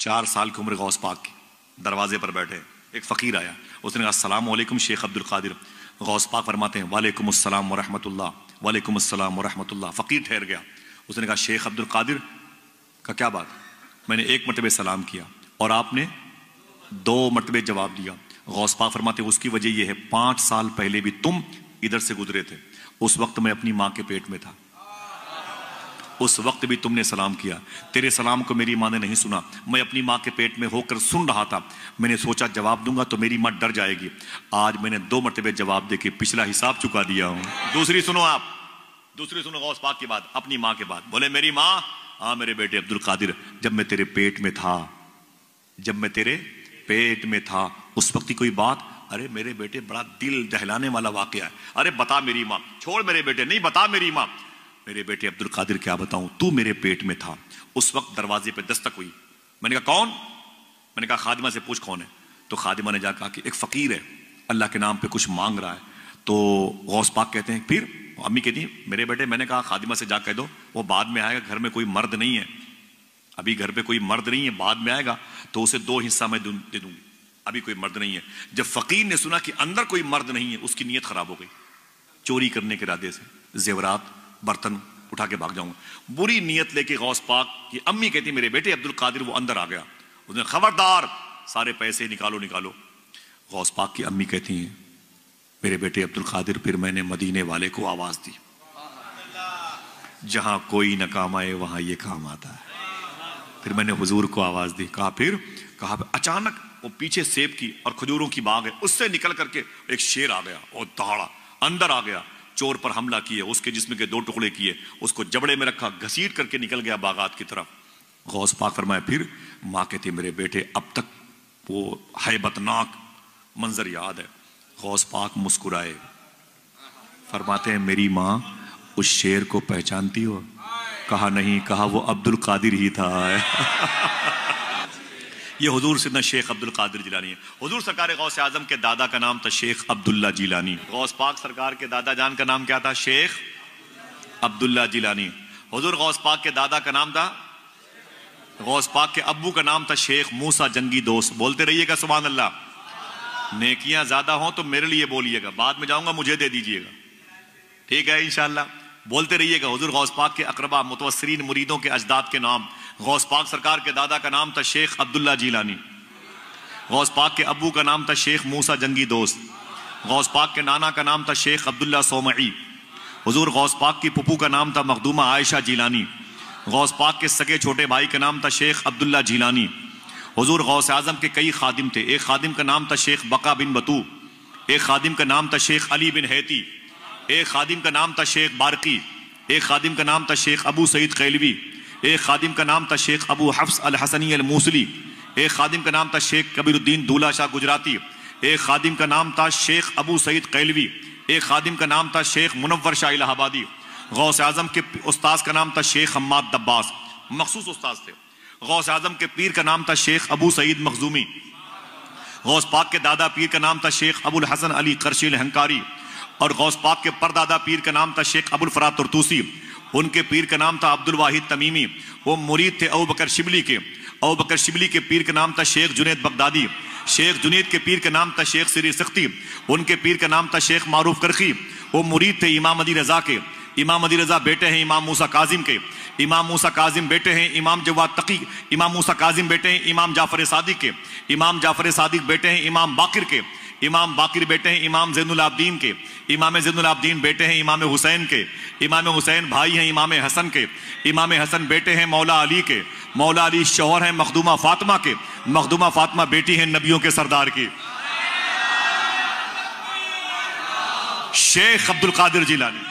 4 साल की उम्र गौस पाक की, दरवाजे पर बैठे, एक फ़कीर आया, उसने कहा अस्सलाम वालेकुम शेख अब्दुल कादिर। गौस पाक फरमाते हैं वालेकुम अस्सलाम व रहमतुल्लाह, वालेकुम अस्सलाम व रहमतुल्लाह। फ़कीर ठहर गया, उसने कहा शेख अब्दुल कादिर का क्या बात, मैंने 1 मरतबे सलाम किया और आपने 2 मरतबे जवाब दिया। गौस पाक फरमाते हैं उसकी वजह यह है 5 साल पहले भी तुम इधर से गुजरे थे, उस वक्त मैं अपनी माँ के पेट में था, उस वक्त भी तुमने सलाम किया, तेरे सलाम को मेरी माँ ने नहीं सुना, मैं अपनी माँ के पेट में होकर सुन रहा था, मैंने सोचा जवाब दूंगा तो मेरी माँ डर जाएगी, आज मैंने 2 मरतबे जवाब देके पिछला हिसाब चुका दिया हूं। दूसरी सुनो आप, दूसरी सुनो गौस पाक की बात, अपनी माँ के बात। बोले मेरी माँ, हाँ मेरे बेटे अब्दुल कादिर, जब मैं तेरे पेट में था, जब मैं तेरे पेट में था उस वक्त की कोई बात, अरे मेरे बेटे बड़ा दिल दहलाने वाला वाकया है, अरे बता मेरी माँ, छोड़ मेरे बेटे, नहीं बता मेरी माँ। मेरे बेटे अब्दुल कादिर क्या बताऊं, तू मेरे पेट में था, उस वक्त दरवाजे पे दस्तक हुई, मैंने कहा कौन, मैंने कहा खादिमा से पूछ कौन है, तो खादिमा ने जाकर कहा कि एक फकीर है, अल्लाह के नाम पे कुछ मांग रहा है। तो गौस पाक कहते हैं फिर, अम्मी कहती मेरे बेटे, मैंने कहा खादिमा से जा कह दो वो बाद में आएगा, घर में कोई मर्द नहीं है, अभी घर पे कोई मर्द नहीं है, बाद में आएगा तो उसे 2 हिस्सा मैं दे दूंगी, अभी कोई मर्द नहीं है। जब फकीर ने सुना कि अंदर कोई मर्द नहीं है, उसकी नीयत खराब हो गई, चोरी करने के इरादे से जेवरात बर्तन उठा के भाग जाऊंगा, बुरी नीयत लेके गौस पाक की अम्मी कहती मेरे बेटे अब्दुल कादिर वो अंदर आ गया, उसने खबरदार सारे पैसे निकालो निकालो। गौस पाक की अम्मी कहती हैं मेरे बेटे अब्दुल कादिर, फिर मैंने मदीने वाले को आवाज दी, जहां कोई न काम आए वहां ये काम आता है। फिर मैंने हुजूर को आवाज दी, कहा फिर, कहा अचानक वो पीछे सेब की और खजूरों की बाग है, उससे निकल करके एक शेर आ गया और दहाड़ा अंदर आ गया, चोर पर हमला किए, उसके जिस्म के 2 टुकड़े किए, उसको जबड़े में रखा, घसीट करके निकल गया बागात की तरफ। गौस पाक फरमाया फिर, माँ कहती मेरे बेटे अब तक वो हैबतनाक मंजर याद है। गौस पाक मुस्कुराए, फरमाते हैं मेरी माँ उस शेर को पहचानती हो, कहा नहीं, कहा वो अब्दुल कादिर ही था। ये हुजूर सिद्दीक़ शेख अब्दुल कादिर जिलानी है। हुजूर सरकार गौस आजम के दादा का नाम था शेख अब्दुल्ला जिलानी, गौस पाक सरकार के दादा जान का नाम क्या था, शेख अब्दुल्ला जिलानी। हुजूर गौस पाक के दादा का नाम था, गौस पाक के अब्बू का नाम था शेख मूसा जंगी दोस्त। बोलते रहिएगा सुभान अल्लाह। नेकियां ज्यादा हो तो मेरे लिए बोलिएगा, बाद में जाऊंगा मुझे दे दीजिएगा, ठीक है इंशाअल्लाह। बोलते रहिएगा। हुजूर गौस पाक के अकरबा मुतवस्सिरीन मुरीदों के अजदाद के नाम, गौस पाक सरकार के दादा का नाम था शेख अब्दुल्ला जिलानी, गौस पाक के अब्बू का नाम था शेख मूसा जंगी दोस्त, गौस पाक के नाना का नाम था शेख अब्दुल्ला सोमई, हुजूर गौस पाक की पुप्पू का नाम था मखदूमा आयशा जिलानी, गौस पाक के सगे छोटे भाई का नाम था शेख अब्दुल्ला जिलानी। हुजूर गौस आजम के कई खादिम थे, एक खादिम का नाम था शेख बका बिन बतू, एक खादिम का नाम था शेख अली बिन हैती, एक खादिम का नाम था शेख बारकी, एक खादिम का नाम था शेख अबू सईद कैलवी, एक खादिम का नाम था शेख अबू हफ्स अल हसनी अल मूसली, एक खादिम का नाम था शेख कबीरुद्दीन दूल्हा शाह गुजराती, एक खादिम का नाम था शेख अबू सईद कैलवी, एक खादिम का नाम था शेख मुनव्वर शाह इलाहाबादी। गौस आजम के उस्ताद का नाम था शेख हम्माद दब्बास, मखसूस उस्ताद थे। गौस आजम के पीर का नाम था शेख अबू सईद मखजूमी, गौस पाक के दादा पीर का नाम था शेख अबुल हसन अली करशील हंकारी, और गौस पाक के परदादा पीर का नाम था शेख अबुल फरात तुर्तूसी, उनके पीर का नाम था अब्दुल वाहिद तमीमी, वो मुरीद थे अबू बकर शिबली के। अबू बकर शिबली के पीर का नाम था शेख जुनैद बगदादी, शेख जुनैद के पीर का नाम था शेख सिरी सख्ती, उनके पीर का नाम था शेख मारूफ करखी, वो मुरीद थे इमाम अली रजा के। इमाम अली रजा बेटे हैं इमाम मूसा काजिम के, इमाम मूसा काजिम बेटे हैं इमाम जवाद तकी, इमाम मूसा काजिम बेटे हैं इमाम जाफर सादिक के, इमाम जाफर सादिक बेटे हैं इमाम बाकिर के, इमाम बाकिर बेटे हैं इमाम ज़ैनुल आबदीन के, इमाम ज़ैनुल आबदीन बेटे हैं इमाम हुसैन के, इमाम हुसैन भाई हैं इमाम हसन के, इमाम हसन बेटे हैं मौला अली के, मौला अली शौहर हैं मखदूमा फातिमा के, मखदूमा फातिमा बेटी हैं नबियों के सरदार की। शेख अब्दुल कादिर जिलानी।